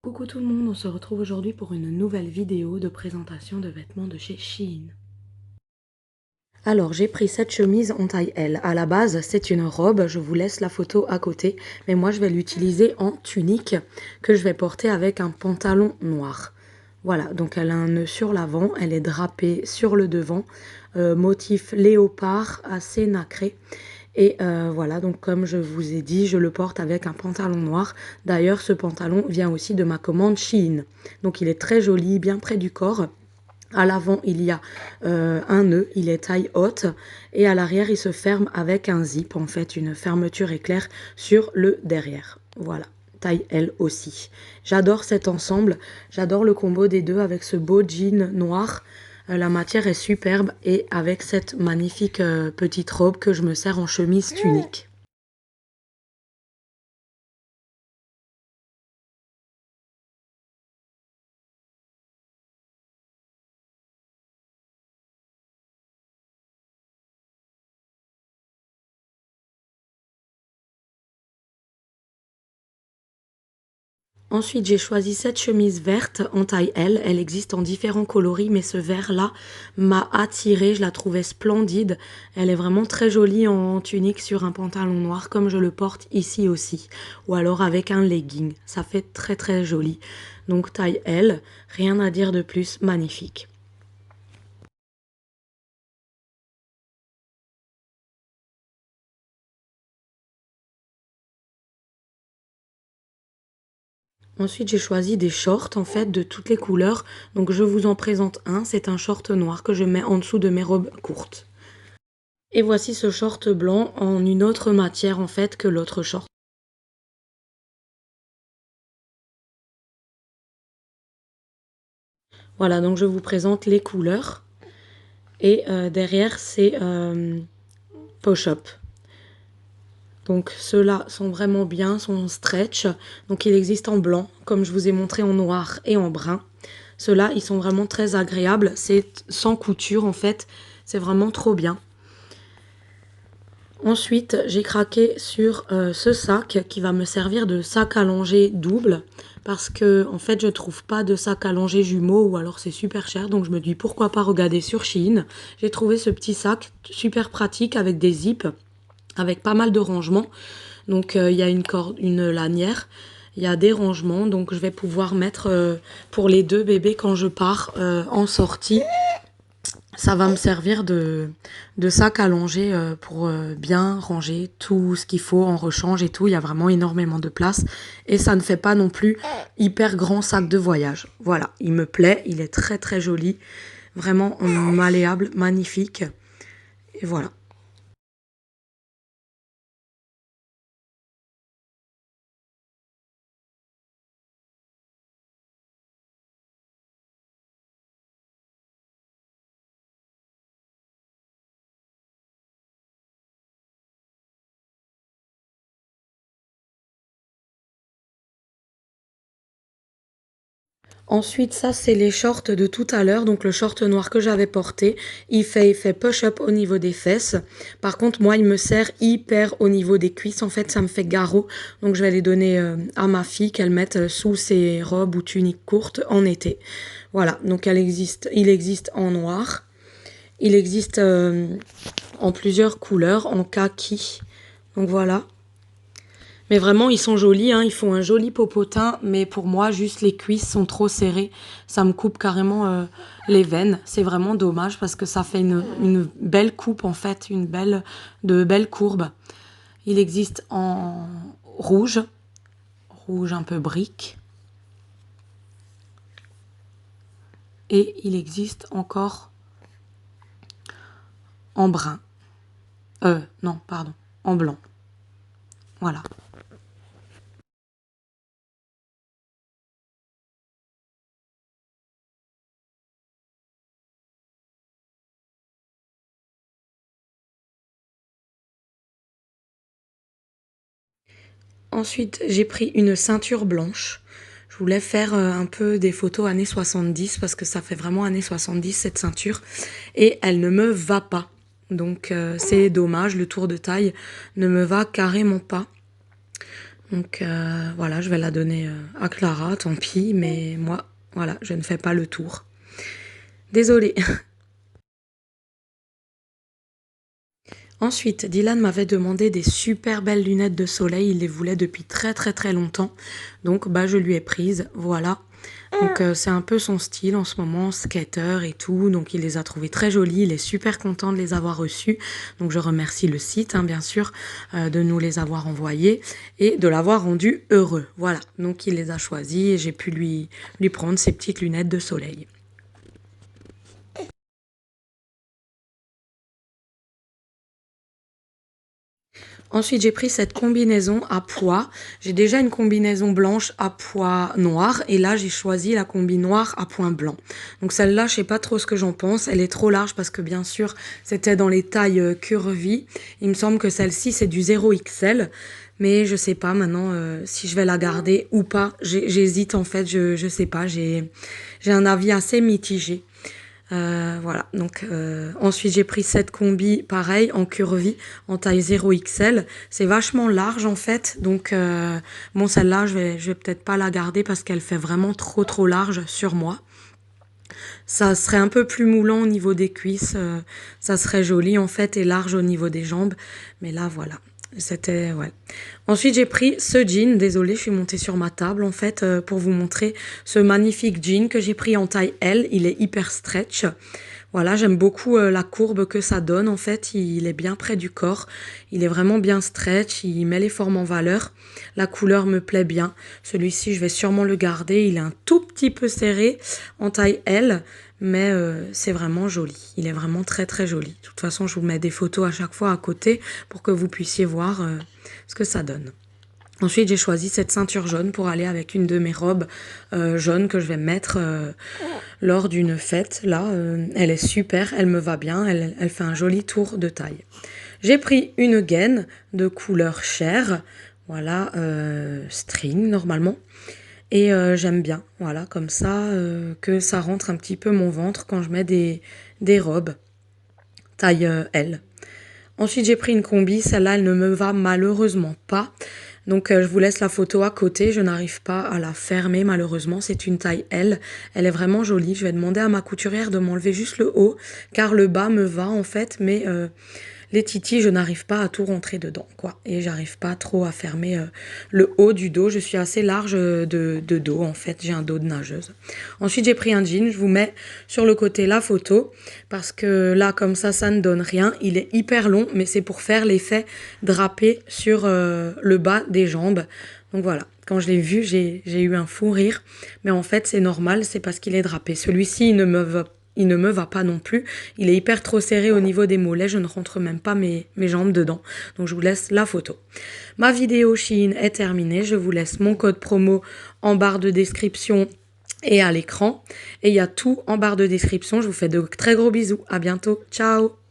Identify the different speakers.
Speaker 1: Coucou tout le monde, on se retrouve aujourd'hui pour une nouvelle vidéo de présentation de vêtements de chez Shein. Alors j'ai pris cette chemise en taille L. À la base c'est une robe, je vous laisse la photo à côté, mais moi je vais l'utiliser en tunique que je vais porter avec un pantalon noir. Voilà, donc elle a un nœud sur l'avant, elle est drapée sur le devant, motif léopard assez nacré. Et voilà, donc comme je vous ai dit, je le porte avec un pantalon noir. D'ailleurs, ce pantalon vient aussi de ma commande Shein. Donc il est très joli, bien près du corps. À l'avant, il y a un nœud, il est taille haute. Et à l'arrière, il se ferme avec un zip, en fait, une fermeture éclair sur le derrière. Voilà, taille L aussi. J'adore cet ensemble, j'adore le combo des deux avec ce beau jean noir. La matière est superbe et avec cette magnifique petite robe que je me sers en chemise tunique. Ensuite, j'ai choisi cette chemise verte en taille L. Elle existe en différents coloris, mais ce vert-là m'a attirée. Je la trouvais splendide. Elle est vraiment très jolie en tunique sur un pantalon noir, comme je le porte ici aussi. Ou alors avec un legging. Ça fait très très joli. Donc taille L, rien à dire de plus, magnifique. Ensuite, j'ai choisi des shorts en fait de toutes les couleurs. Donc je vous en présente un. C'est un short noir que je mets en dessous de mes robes courtes. Et voici ce short blanc en une autre matière en fait que l'autre short. Voilà, donc je vous présente les couleurs. Et derrière, c'est push-up. Donc ceux-là sont vraiment bien, sont stretch. Donc il existe en blanc, comme je vous ai montré en noir et en brun. Ceux-là, ils sont vraiment très agréables. C'est sans couture en fait. C'est vraiment trop bien. Ensuite, j'ai craqué sur ce sac qui va me servir de sac à langer double parce que en fait je trouve pas de sac à langer jumeau ou alors c'est super cher, donc je me dis pourquoi pas regarder sur Shein. J'ai trouvé ce petit sac super pratique avec des zips, avec pas mal de rangements. Donc il y a une corde, une lanière, il y a des rangements, donc je vais pouvoir mettre pour les deux bébés quand je pars en sortie. Ça va me servir de sac à langer pour bien ranger tout ce qu'il faut en rechange et tout. Il y a vraiment énormément de place. Et ça ne fait pas non plus hyper grand sac de voyage. Voilà, il me plaît, il est très très joli. Vraiment malléable, magnifique. Et voilà. Ensuite, ça, c'est les shorts de tout à l'heure. Donc, le short noir que j'avais porté, il fait push-up au niveau des fesses. Par contre, moi, il me sert hyper au niveau des cuisses. En fait, ça me fait garrot. Donc, je vais les donner à ma fille qu'elle mette sous ses robes ou tuniques courtes en été. Voilà. Donc, il existe en noir. Il existe en plusieurs couleurs, en kaki. Donc, voilà. Mais vraiment, ils sont jolis, hein, ils font un joli popotin, mais pour moi, juste les cuisses sont trop serrées. Ça me coupe carrément les veines. C'est vraiment dommage parce que ça fait une belle coupe, en fait, de belles courbes. Il existe en rouge, rouge un peu brique. Et il existe encore en brun. Non, pardon, en blanc. Voilà. Ensuite, j'ai pris une ceinture blanche. Je voulais faire un peu des photos années 70 parce que ça fait vraiment années 70 cette ceinture et elle ne me va pas. Donc c'est dommage, le tour de taille ne me va carrément pas. Donc voilà, je vais la donner à Clara, tant pis, mais moi, voilà, je ne fais pas le tour. Désolée. Ensuite, Dylan m'avait demandé des super belles lunettes de soleil, il les voulait depuis très longtemps, donc bah je lui ai prises, voilà. Donc c'est un peu son style en ce moment, skater et tout, donc il les a trouvées très jolies, il est super content de les avoir reçues, donc je remercie le site bien sûr de nous les avoir envoyées et de l'avoir rendu heureux, voilà. Donc il les a choisis et j'ai pu lui prendre ses petites lunettes de soleil. Ensuite, j'ai pris cette combinaison à pois. J'ai déjà une combinaison blanche à pois noir. Et là, j'ai choisi la combi noire à pois blanc. Donc celle-là, je sais pas trop ce que j'en pense. Elle est trop large parce que bien sûr, c'était dans les tailles curvy. Il me semble que celle-ci, c'est du 0XL. Mais je sais pas maintenant si je vais la garder ou pas. J'hésite en fait, je sais pas. J'ai un avis assez mitigé. Voilà, donc ensuite j'ai pris cette combi, pareil, en curvy, en taille 0XL. C'est vachement large en fait, donc bon celle-là je vais peut-être pas la garder parce qu'elle fait vraiment trop large sur moi. Ça serait un peu plus moulant au niveau des cuisses, ça serait joli en fait et large au niveau des jambes, mais là voilà. C'était, ouais. Ensuite, j'ai pris ce jean. Désolée, je suis montée sur ma table, en fait, pour vous montrer ce magnifique jean que j'ai pris en taille L. Il est hyper stretch. Voilà, j'aime beaucoup la courbe que ça donne. En fait, il est bien près du corps. Il est vraiment bien stretch. Il met les formes en valeur. La couleur me plaît bien. Celui-ci, je vais sûrement le garder. Il est un tout petit peu serré en taille L. Mais c'est vraiment joli. Il est vraiment très joli. De toute façon, je vous mets des photos à chaque fois à côté pour que vous puissiez voir ce que ça donne. Ensuite, j'ai choisi cette ceinture jaune pour aller avec une de mes robes jaunes que je vais mettre lors d'une fête. Là, elle est super, elle me va bien, elle fait un joli tour de taille. J'ai pris une gaine de couleur chair, voilà, string normalement. Et j'aime bien, voilà, comme ça, que ça rentre un petit peu mon ventre quand je mets des robes taille L. Ensuite, j'ai pris une combi. Celle-là, elle ne me va malheureusement pas. Donc, je vous laisse la photo à côté. Je n'arrive pas à la fermer, malheureusement. C'est une taille L. Elle est vraiment jolie. Je vais demander à ma couturière de m'enlever juste le haut, car le bas me va, en fait. Mais les titis, je n'arrive pas à tout rentrer dedans, quoi. Et j'arrive pas trop à fermer le haut du dos. Je suis assez large de dos, en fait. J'ai un dos de nageuse. Ensuite, j'ai pris un jean. Je vous mets sur le côté la photo, parce que là, comme ça ne donne rien. Il est hyper long, mais c'est pour faire l'effet drapé sur le bas des jambes. Donc voilà, quand je l'ai vu, j'ai eu un fou rire. Mais en fait, c'est normal, c'est parce qu'il est drapé. Celui-ci, il ne me va pas non plus. Il est hyper trop serré au niveau des mollets. Je ne rentre même pas mes jambes dedans. Donc je vous laisse la photo. Ma vidéo Shein est terminée. Je vous laisse mon code promo en barre de description et à l'écran. Et il y a tout en barre de description. Je vous fais de très gros bisous. À bientôt. Ciao!